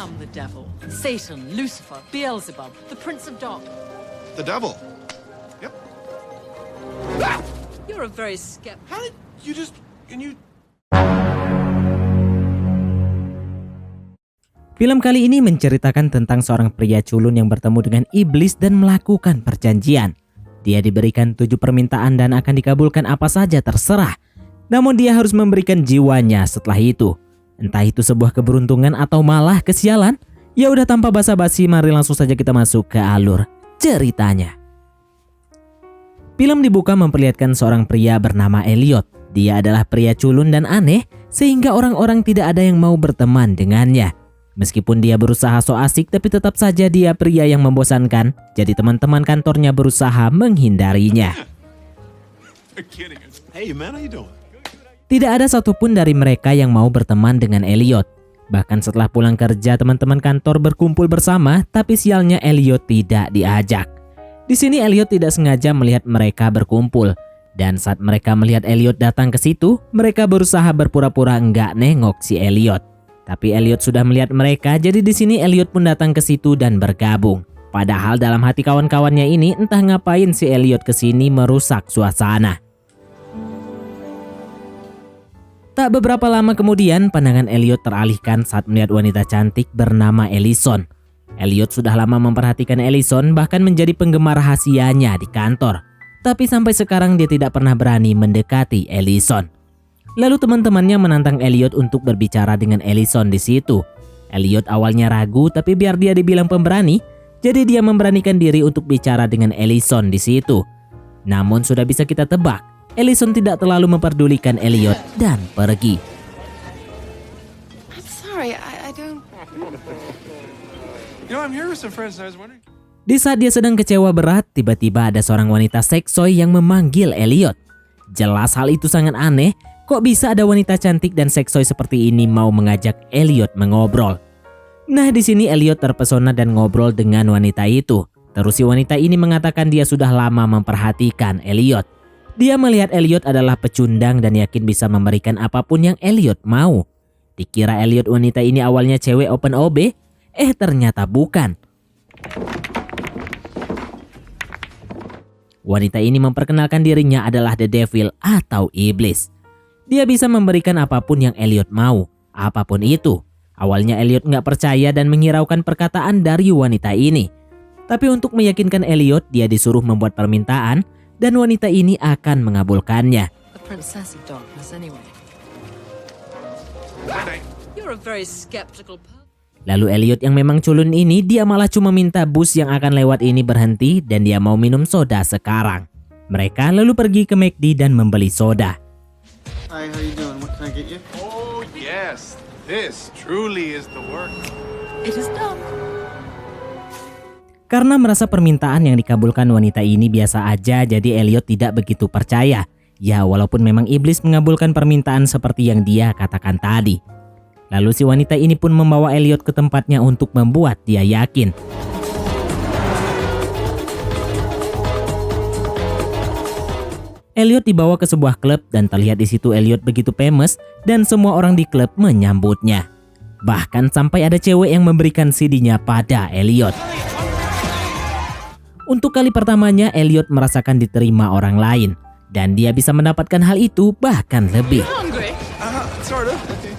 am the devil. Satan, Lucifer, Beelzebub, the Prince of Dark. The devil. Yep. You're a very skeptical. How did you just... And you... Film kali ini menceritakan tentang seorang pria culun yang bertemu dengan iblis dan melakukan perjanjian. Dia diberikan 7 permintaan dan akan dikabulkan apa saja terserah. Namun dia harus memberikan jiwanya setelah itu. Entah itu sebuah keberuntungan atau malah kesialan. Ya udah, tanpa basa-basi, mari langsung saja kita masuk ke alur ceritanya. Film dibuka memperlihatkan seorang pria bernama Elliot. Dia adalah pria culun dan aneh sehingga orang-orang tidak ada yang mau berteman dengannya. Meskipun dia berusaha so asik, tapi tetap saja dia pria yang membosankan. Jadi teman-teman kantornya berusaha menghindarinya. Hey man, how you doing? Tidak ada satupun dari mereka yang mau berteman dengan Elliot. Bahkan setelah pulang kerja, teman-teman kantor berkumpul bersama, tapi sialnya Elliot tidak diajak. Di sini Elliot tidak sengaja melihat mereka berkumpul. Dan saat mereka melihat Elliot datang ke situ, mereka berusaha berpura-pura enggak nengok si Elliot. Tapi Elliot sudah melihat mereka, jadi di sini Elliot pun datang ke situ dan bergabung. Padahal dalam hati kawan-kawannya ini entah ngapain si Elliot ke sini merusak suasana. Tak beberapa lama kemudian, pandangan Elliot teralihkan saat melihat wanita cantik bernama Ellison. Elliot sudah lama memperhatikan Ellison, bahkan menjadi penggemar rahasianya di kantor. Tapi sampai sekarang dia tidak pernah berani mendekati Ellison. Lalu teman-temannya menantang Elliot untuk berbicara dengan Ellison di situ. Elliot awalnya ragu, tapi biar dia dibilang pemberani, jadi dia memberanikan diri untuk bicara dengan Ellison di situ. Namun sudah bisa kita tebak, Ellison tidak terlalu memperdulikan Elliot dan pergi. I'm sorry, I don't... You know, I'm here with some friends and I was wondering... Di saat dia sedang kecewa berat, tiba-tiba ada seorang wanita seksoi yang memanggil Elliot. Jelas hal itu sangat aneh. Kok bisa ada wanita cantik dan seksoi seperti ini mau mengajak Elliot mengobrol? Nah, di sini Elliot terpesona dan ngobrol dengan wanita itu. Terus si wanita ini mengatakan dia sudah lama memperhatikan Elliot. Dia melihat Elliot adalah pecundang dan yakin bisa memberikan apapun yang Elliot mau. Dikira Elliot wanita ini awalnya cewek open OB, ternyata bukan. Wanita ini memperkenalkan dirinya adalah The Devil atau iblis. Dia bisa memberikan apapun yang Elliot mau, apapun itu. Awalnya Elliot nggak percaya dan menghiraukan perkataan dari wanita ini. Tapi untuk meyakinkan Elliot, dia disuruh membuat permintaan dan wanita ini akan mengabulkannya. The Princess of Darkness, anyway. Night. You're a very skeptical person. Lalu Elliot yang memang culun ini, dia malah cuma minta bus yang akan lewat ini berhenti dan dia mau minum soda sekarang. Mereka lalu pergi ke McD dan membeli soda. Hi, how you doing? What can I get you? Oh yes, this truly is the work. It is done. Karena merasa permintaan yang dikabulkan wanita ini biasa aja, jadi Elliot tidak begitu percaya. Ya, walaupun memang iblis mengabulkan permintaan seperti yang dia katakan tadi. Lalu si wanita ini pun membawa Elliot ke tempatnya untuk membuat dia yakin. Elliot dibawa ke sebuah klub dan terlihat di situ Elliot begitu famous dan semua orang di klub menyambutnya. Bahkan sampai ada cewek yang memberikan CD-nya pada Elliot. Untuk kali pertamanya Elliot merasakan diterima orang lain dan dia bisa mendapatkan hal itu bahkan lebih. Hungry? Sort of. Okay.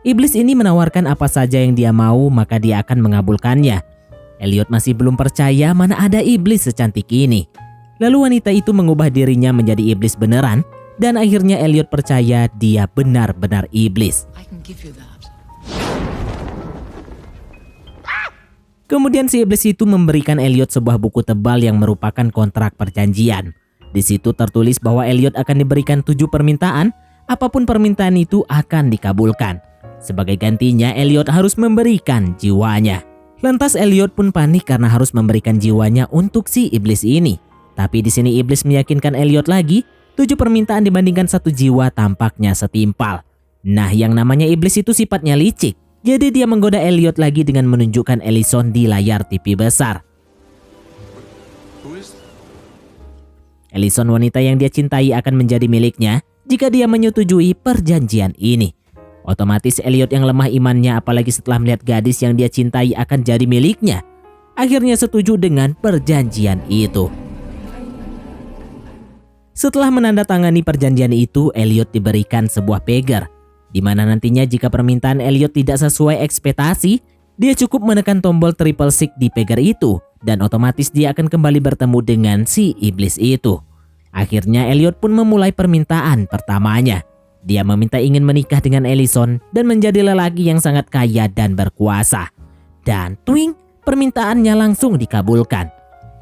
Iblis ini menawarkan apa saja yang dia mau, maka dia akan mengabulkannya. Elliot masih belum percaya mana ada iblis secantik ini. Lalu wanita itu mengubah dirinya menjadi iblis beneran dan akhirnya Elliot percaya dia benar-benar iblis. I can give you that. Kemudian si iblis itu memberikan Elliot sebuah buku tebal yang merupakan kontrak perjanjian. Di situ tertulis bahwa Elliot akan diberikan 7 permintaan, apapun permintaan itu akan dikabulkan. Sebagai gantinya Elliot harus memberikan jiwanya. Lantas Elliot pun panik karena harus memberikan jiwanya untuk si iblis ini. Tapi di sini iblis meyakinkan Elliot lagi, 7 permintaan dibandingkan 1 jiwa tampaknya setimpal. Nah, yang namanya iblis itu sifatnya licik. Jadi dia menggoda Elliot lagi dengan menunjukkan Ellison di layar TV besar. Ellison wanita yang dia cintai akan menjadi miliknya jika dia menyetujui perjanjian ini. Otomatis Elliot yang lemah imannya apalagi setelah melihat gadis yang dia cintai akan jadi miliknya, akhirnya setuju dengan perjanjian itu. Setelah menandatangani perjanjian itu, Elliot diberikan sebuah pager, di mana nantinya jika permintaan Elliot tidak sesuai ekspektasi, dia cukup menekan tombol triple six di pager itu, dan otomatis dia akan kembali bertemu dengan si iblis itu. Akhirnya Elliot pun memulai permintaan pertamanya. Dia meminta ingin menikah dengan Ellison dan menjadi lelaki yang sangat kaya dan berkuasa. Dan twing, permintaannya langsung dikabulkan.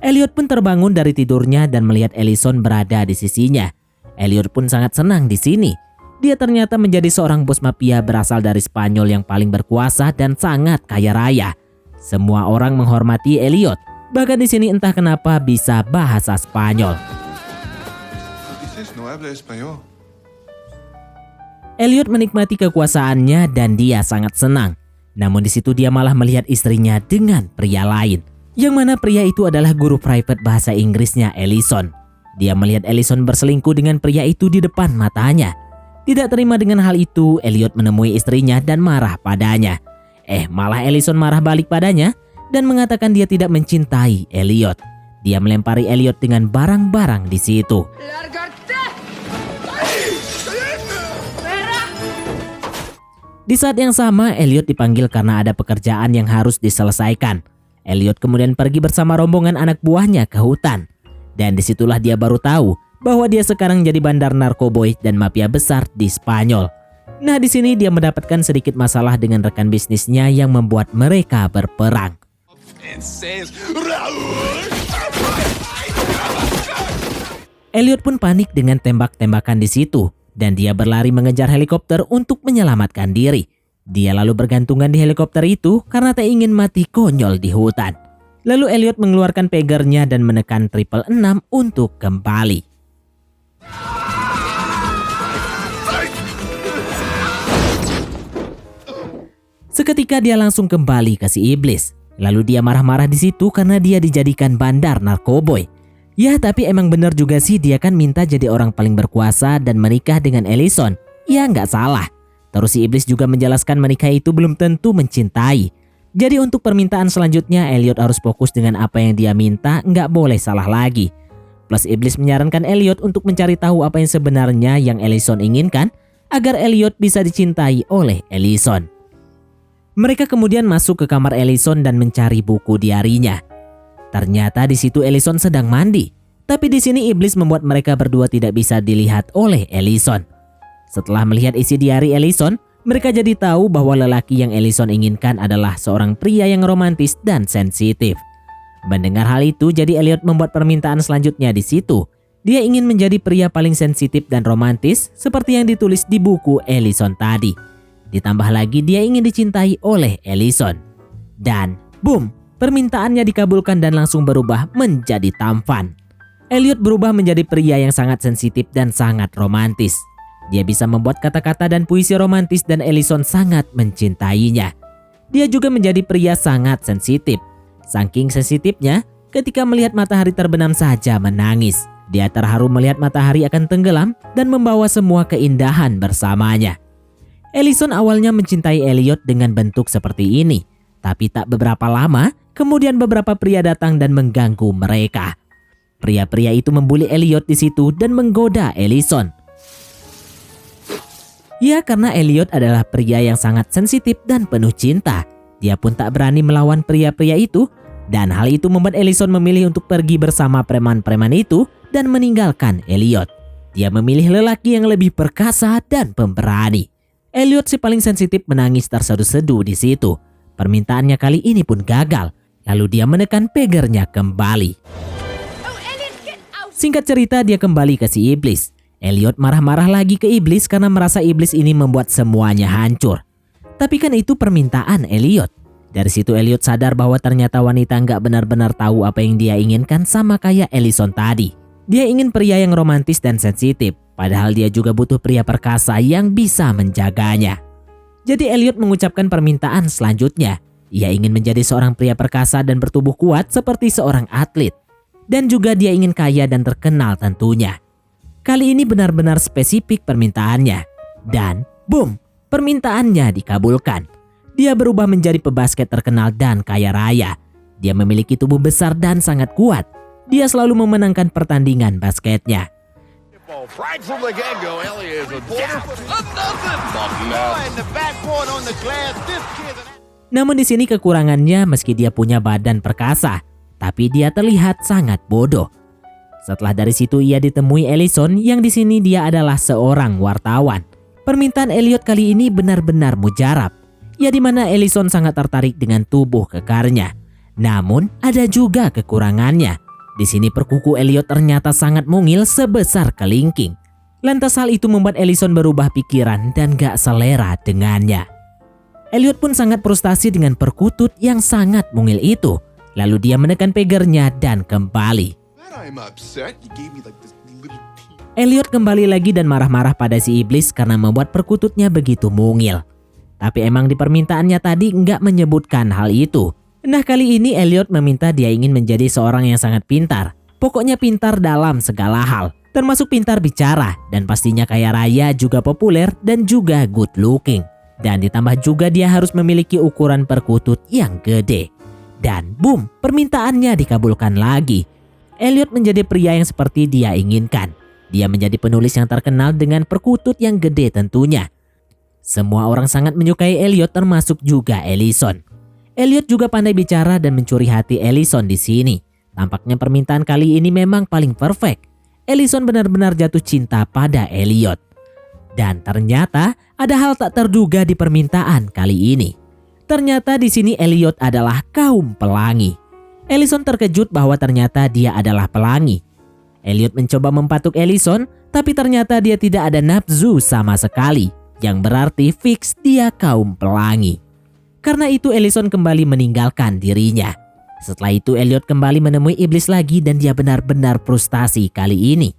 Elliot pun terbangun dari tidurnya dan melihat Ellison berada di sisinya. Elliot pun sangat senang di sini. Dia ternyata menjadi seorang bos mafia berasal dari Spanyol yang paling berkuasa dan sangat kaya raya. Semua orang menghormati Elliot. Bahkan di sini entah kenapa bisa bahasa Spanyol. Elliot menikmati kekuasaannya dan dia sangat senang. Namun di situ dia malah melihat istrinya dengan pria lain, yang mana pria itu adalah guru private bahasa Inggrisnya Ellison. Dia melihat Ellison berselingkuh dengan pria itu di depan matanya. Tidak terima dengan hal itu, Elliot menemui istrinya dan marah padanya. Malah Ellison marah balik padanya dan mengatakan dia tidak mencintai Elliot. Dia melempari Elliot dengan barang-barang di situ. Di saat yang sama, Elliot dipanggil karena ada pekerjaan yang harus diselesaikan. Elliot kemudian pergi bersama rombongan anak buahnya ke hutan. Dan disitulah dia baru tahu bahwa dia sekarang jadi bandar narkoboy dan mafia besar di Spanyol. Nah, di sini dia mendapatkan sedikit masalah dengan rekan bisnisnya yang membuat mereka berperang. Elliot pun panik dengan tembak-tembakan di situ. Dan dia berlari mengejar helikopter untuk menyelamatkan diri. Dia lalu bergantungan di helikopter itu karena tak ingin mati konyol di hutan. Lalu Elliot mengeluarkan pagernya dan menekan triple 6 untuk kembali. Seketika dia langsung kembali ke si iblis. Lalu dia marah-marah di situ karena dia dijadikan bandar narkoboy. Ya, tapi emang bener juga sih, dia kan minta jadi orang paling berkuasa dan menikah dengan Ellison. Ya nggak salah. Terus si iblis juga menjelaskan menikah itu belum tentu mencintai. Jadi untuk permintaan selanjutnya Elliot harus fokus dengan apa yang dia minta, nggak boleh salah lagi. Plus iblis menyarankan Elliot untuk mencari tahu apa yang sebenarnya yang Ellison inginkan agar Elliot bisa dicintai oleh Ellison. Mereka kemudian masuk ke kamar Ellison dan mencari buku diarinya. Ternyata di situ Ellison sedang mandi. Tapi di sini iblis membuat mereka berdua tidak bisa dilihat oleh Ellison. Setelah melihat isi diari Ellison, mereka jadi tahu bahwa lelaki yang Ellison inginkan adalah seorang pria yang romantis dan sensitif. Mendengar hal itu, jadi Elliot membuat permintaan selanjutnya di situ. Dia ingin menjadi pria paling sensitif dan romantis seperti yang ditulis di buku Ellison tadi. Ditambah lagi dia ingin dicintai oleh Ellison. Dan boom! Permintaannya dikabulkan dan langsung berubah menjadi tampan. Elliot berubah menjadi pria yang sangat sensitif dan sangat romantis. Dia bisa membuat kata-kata dan puisi romantis dan Ellison sangat mencintainya. Dia juga menjadi pria sangat sensitif. Saking sensitifnya, ketika melihat matahari terbenam saja menangis. Dia terharu melihat matahari akan tenggelam dan membawa semua keindahan bersamanya. Ellison awalnya mencintai Elliot dengan bentuk seperti ini. Tapi tak beberapa lama, kemudian beberapa pria datang dan mengganggu mereka. Pria-pria itu membuli Elliot di situ dan menggoda Ellison. Ya, karena Elliot adalah pria yang sangat sensitif dan penuh cinta. Dia pun tak berani melawan pria-pria itu. Dan hal itu membuat Ellison memilih untuk pergi bersama preman-preman itu dan meninggalkan Elliot. Dia memilih lelaki yang lebih perkasa dan pemberani. Elliot si paling sensitif menangis terseduh-seduh di situ. Permintaannya kali ini pun gagal. Lalu dia menekan pagernya kembali. Singkat cerita dia kembali ke si iblis. Elliot marah-marah lagi ke iblis karena merasa iblis ini membuat semuanya hancur. Tapi kan itu permintaan Elliot. Dari situ Elliot sadar bahwa ternyata wanita nggak benar-benar tahu apa yang dia inginkan sama kayak Ellison tadi. Dia ingin pria yang romantis dan sensitif. Padahal dia juga butuh pria perkasa yang bisa menjaganya. Jadi Elliot mengucapkan permintaan selanjutnya. Ia ingin menjadi seorang pria perkasa dan bertubuh kuat seperti seorang atlet. Dan juga dia ingin kaya dan terkenal tentunya. Kali ini benar-benar spesifik permintaannya. Dan boom, Permintaannya dikabulkan. Dia berubah menjadi pebasket terkenal dan kaya raya. Dia memiliki tubuh besar dan sangat kuat. Dia selalu memenangkan pertandingan basketnya. Right from the get-go, Elliott is a Namun di sini kekurangannya meski dia punya badan perkasa, tapi dia terlihat sangat bodoh. Setelah dari situ ia ditemui Ellison yang di sini dia adalah seorang wartawan. Permintaan Elliot kali ini benar-benar mujarab. Ya di mana Ellison sangat tertarik dengan tubuh kekarnya. Namun ada juga kekurangannya. Di sini perkuku Elliot ternyata sangat mungil sebesar kelingking. Lantas hal itu membuat Ellison berubah pikiran dan gak selera dengannya. Elliot pun sangat frustasi dengan perkutut yang sangat mungil itu. Lalu dia menekan pegernya dan kembali. I'm upset. You gave me like this little tea. Elliot kembali lagi dan marah-marah pada si iblis karena membuat perkututnya begitu mungil. Tapi emang di permintaannya tadi nggak menyebutkan hal itu. Nah kali ini Elliot meminta dia ingin menjadi seorang yang sangat pintar. Pokoknya pintar dalam segala hal. Termasuk pintar bicara dan pastinya kaya raya juga populer dan juga good looking. Dan ditambah juga dia harus memiliki ukuran perkutut yang gede. Dan boom, permintaannya dikabulkan lagi. Elliot menjadi pria yang seperti dia inginkan. Dia menjadi penulis yang terkenal dengan perkutut yang gede tentunya. Semua orang sangat menyukai Elliot termasuk juga Ellison. Elliot juga pandai bicara dan mencuri hati Ellison di sini. Tampaknya permintaan kali ini memang paling perfect. Ellison benar-benar jatuh cinta pada Elliot. Dan ternyata ada hal tak terduga di permintaan kali ini. Ternyata di sini Elliot adalah kaum pelangi. Ellison terkejut bahwa ternyata dia adalah pelangi. Elliot mencoba mempatuk Ellison, tapi ternyata dia tidak ada nafsu sama sekali, yang berarti fix dia kaum pelangi. Karena itu Ellison kembali meninggalkan dirinya. Setelah itu Elliot kembali menemui iblis lagi dan dia benar-benar frustasi kali ini.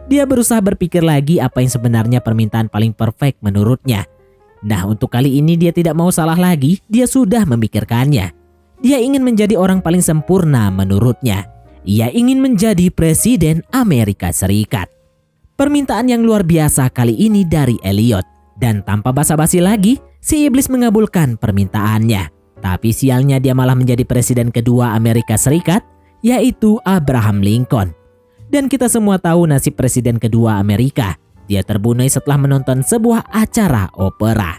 Dia berusaha berpikir lagi apa yang sebenarnya permintaan paling perfect menurutnya. Nah untuk kali ini dia tidak mau salah lagi, dia sudah memikirkannya. Dia ingin menjadi orang paling sempurna menurutnya. Ia ingin menjadi Presiden Amerika Serikat. Permintaan yang luar biasa kali ini dari Elliot. Dan tanpa basa-basi lagi, si iblis mengabulkan permintaannya. Tapi sialnya dia malah menjadi presiden kedua Amerika Serikat, yaitu Abraham Lincoln. Dan kita semua tahu nasib presiden kedua Amerika. Dia terbunuh setelah menonton sebuah acara opera.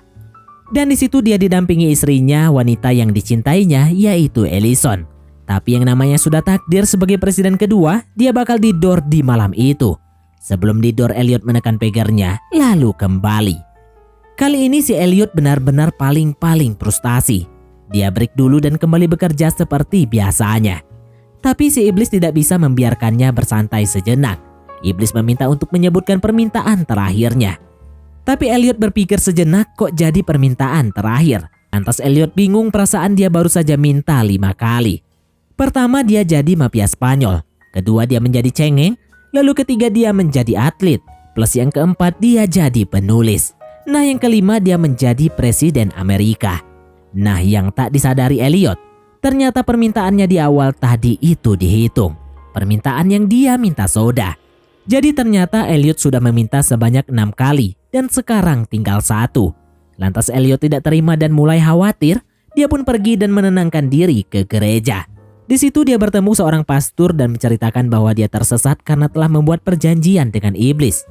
Dan di situ dia didampingi istrinya, wanita yang dicintainya, yaitu Ellison. Tapi yang namanya sudah takdir sebagai presiden kedua, dia bakal didor di malam itu. Sebelum didor, Elliot menekan pegernya, lalu kembali. Kali ini si Elliot benar-benar paling frustasi. Dia break dulu dan kembali bekerja seperti biasanya. Tapi si iblis tidak bisa membiarkannya bersantai sejenak. Iblis meminta untuk menyebutkan permintaan terakhirnya. Tapi Elliot berpikir sejenak kok jadi permintaan terakhir. Lantas Elliot bingung perasaan dia baru saja minta 5 kali. Pertama dia jadi mafia Spanyol. Kedua dia menjadi cengeng. Lalu ketiga dia menjadi atlet. Plus yang keempat dia jadi penulis. Nah yang kelima dia menjadi presiden Amerika. Nah yang tak disadari Elliot, ternyata permintaannya di awal tadi itu dihitung. Permintaan yang dia minta soda. Jadi ternyata Elliot sudah meminta sebanyak 6 kali dan sekarang tinggal 1. Lantas Elliot tidak terima dan mulai khawatir. Dia pun pergi dan menenangkan diri ke gereja. Di situ dia bertemu seorang pastor dan menceritakan bahwa dia tersesat karena telah membuat perjanjian dengan iblis.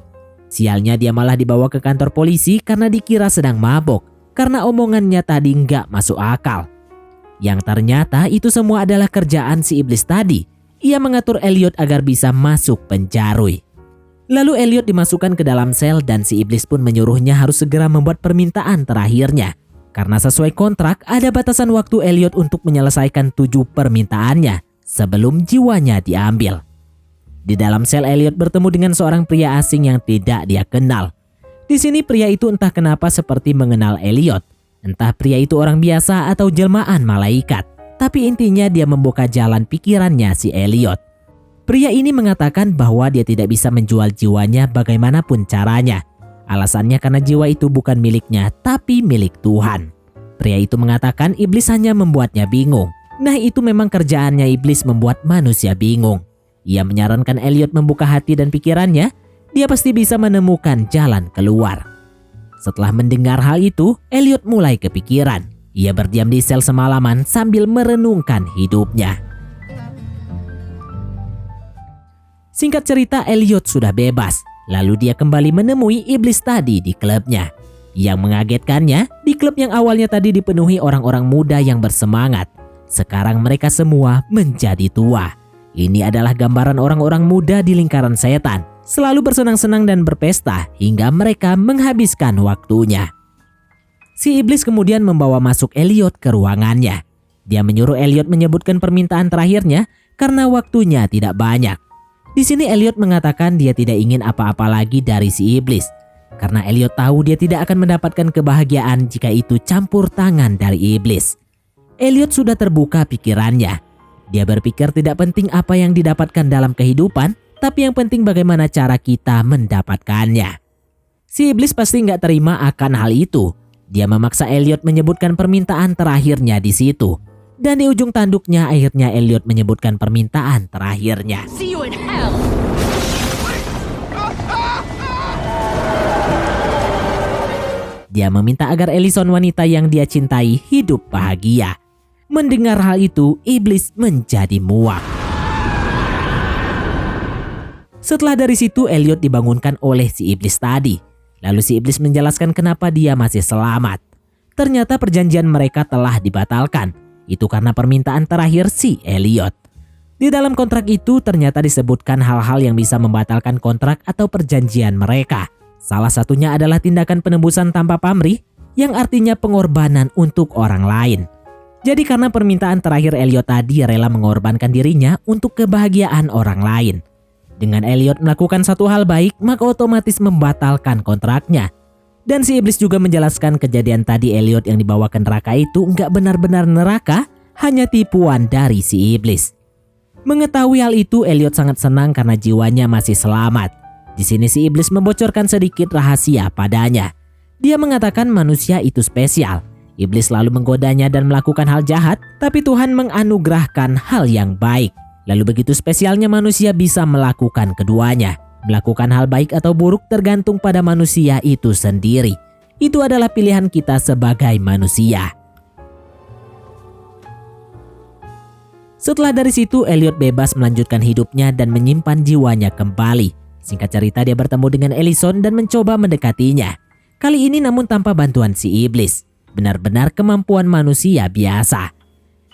Sialnya dia malah dibawa ke kantor polisi karena dikira sedang mabok. Karena omongannya tadi nggak masuk akal. Yang ternyata itu semua adalah kerjaan si iblis tadi. Ia mengatur Elliot agar bisa masuk penjarui. Lalu Elliot dimasukkan ke dalam sel dan si iblis pun menyuruhnya harus segera membuat permintaan terakhirnya. Karena sesuai kontrak ada batasan waktu Elliot untuk menyelesaikan 7 permintaannya sebelum jiwanya diambil. Di dalam sel Elliot bertemu dengan seorang pria asing yang tidak dia kenal. Di sini pria itu entah kenapa seperti mengenal Elliot. Entah pria itu orang biasa atau jelmaan malaikat. Tapi intinya dia membuka jalan pikirannya si Elliot. Pria ini mengatakan bahwa dia tidak bisa menjual jiwanya bagaimanapun caranya. Alasannya karena jiwa itu bukan miliknya tapi milik Tuhan. Pria itu mengatakan iblis hanya membuatnya bingung. Nah itu memang kerjaannya iblis membuat manusia bingung. Ia menyarankan Elliot membuka hati dan pikirannya. Dia pasti bisa menemukan jalan keluar. Setelah mendengar hal itu, Elliot mulai kepikiran. Ia berdiam di sel semalaman sambil merenungkan hidupnya. Singkat cerita, Elliot sudah bebas. Lalu dia kembali menemui iblis tadi di klubnya. Yang mengagetkannya, di klub yang awalnya tadi dipenuhi orang-orang muda yang bersemangat, sekarang mereka semua menjadi tua. Ini adalah gambaran orang-orang muda di lingkaran setan, selalu bersenang-senang dan berpesta hingga mereka menghabiskan waktunya. Si iblis kemudian membawa masuk Elliot ke ruangannya. Dia menyuruh Elliot menyebutkan permintaan terakhirnya karena waktunya tidak banyak. Di sini Elliot mengatakan dia tidak ingin apa-apa lagi dari si iblis. Karena Elliot tahu dia tidak akan mendapatkan kebahagiaan jika itu campur tangan dari iblis. Elliot sudah terbuka pikirannya. Dia berpikir tidak penting apa yang didapatkan dalam kehidupan, tapi yang penting bagaimana cara kita mendapatkannya. Si iblis pasti nggak terima akan hal itu. Dia memaksa Elliot menyebutkan permintaan terakhirnya di situ. Dan di ujung tanduknya akhirnya Elliot menyebutkan permintaan terakhirnya. See you in hell! Dia meminta agar Ellison, wanita yang dia cintai, hidup bahagia. Mendengar hal itu, iblis menjadi muak. Setelah dari situ, Elliot dibangunkan oleh si iblis tadi. Lalu si iblis menjelaskan kenapa dia masih selamat. Ternyata perjanjian mereka telah dibatalkan. Itu karena permintaan terakhir si Elliot. Di dalam kontrak itu ternyata disebutkan hal-hal yang bisa membatalkan kontrak atau perjanjian mereka. Salah satunya adalah tindakan penebusan tanpa pamrih, yang artinya pengorbanan untuk orang lain. Jadi karena permintaan terakhir Elliot tadi rela mengorbankan dirinya untuk kebahagiaan orang lain. Dengan Elliot melakukan satu hal baik, maka otomatis membatalkan kontraknya. Dan si iblis juga menjelaskan kejadian tadi Elliot yang dibawa ke neraka itu nggak benar-benar neraka, hanya tipuan dari si iblis. Mengetahui hal itu, Elliot sangat senang karena jiwanya masih selamat. Di sini si iblis membocorkan sedikit rahasia padanya. Dia mengatakan manusia itu spesial. Iblis selalu menggodanya dan melakukan hal jahat, tapi Tuhan menganugerahkan hal yang baik. Lalu begitu spesialnya manusia bisa melakukan keduanya. Melakukan hal baik atau buruk tergantung pada manusia itu sendiri. Itu adalah pilihan kita sebagai manusia. Setelah dari situ, Elliot bebas melanjutkan hidupnya dan menyimpan jiwanya kembali. Singkat cerita, dia bertemu dengan Ellison dan mencoba mendekatinya. Kali ini namun tanpa bantuan si iblis. Benar-benar kemampuan manusia biasa.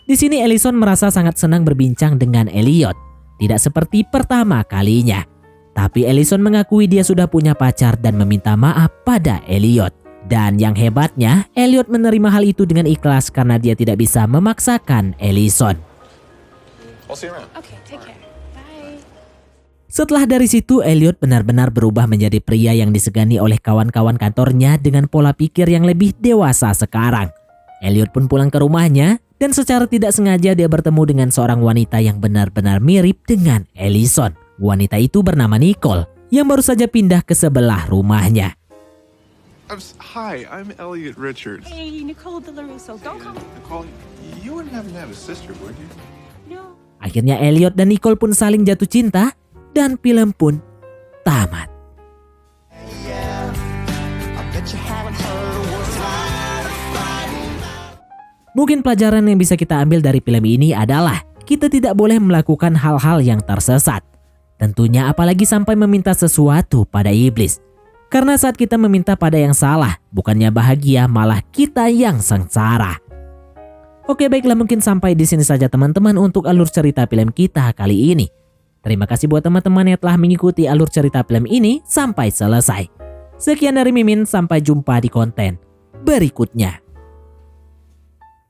Di sini Ellison merasa sangat senang berbincang dengan Elliot. Tidak seperti pertama kalinya. Tapi Ellison mengakui dia sudah punya pacar dan meminta maaf pada Elliot. Dan yang hebatnya, Elliot menerima hal itu dengan ikhlas karena dia tidak bisa memaksakan Ellison. I'll see you around. Okay, take care. Bye. Setelah dari situ, Elliot benar-benar berubah menjadi pria yang disegani oleh kawan-kawan kantornya dengan pola pikir yang lebih dewasa sekarang. Elliot pun pulang ke rumahnya dan secara tidak sengaja dia bertemu dengan seorang wanita yang benar-benar mirip dengan Ellison. Wanita itu bernama Nicole yang baru saja pindah ke sebelah rumahnya. Hi, I'm Elliot Richards. Hey, Nicole DeLaRusso, don't come. Nicole, you wouldn't happen to have a sister, would you? No. Akhirnya Elliot dan Nicole pun saling jatuh cinta dan film pun tamat. Mungkin pelajaran yang bisa kita ambil dari film ini adalah kita tidak boleh melakukan hal-hal yang tersesat. Tentunya apalagi sampai meminta sesuatu pada iblis. Karena saat kita meminta pada yang salah, bukannya bahagia malah kita yang sengsara. Oke, baiklah, mungkin sampai di sini saja teman-teman untuk alur cerita film kita kali ini. Terima kasih buat teman-teman yang telah mengikuti alur cerita film ini sampai selesai. Sekian dari Mimin, sampai jumpa di konten berikutnya.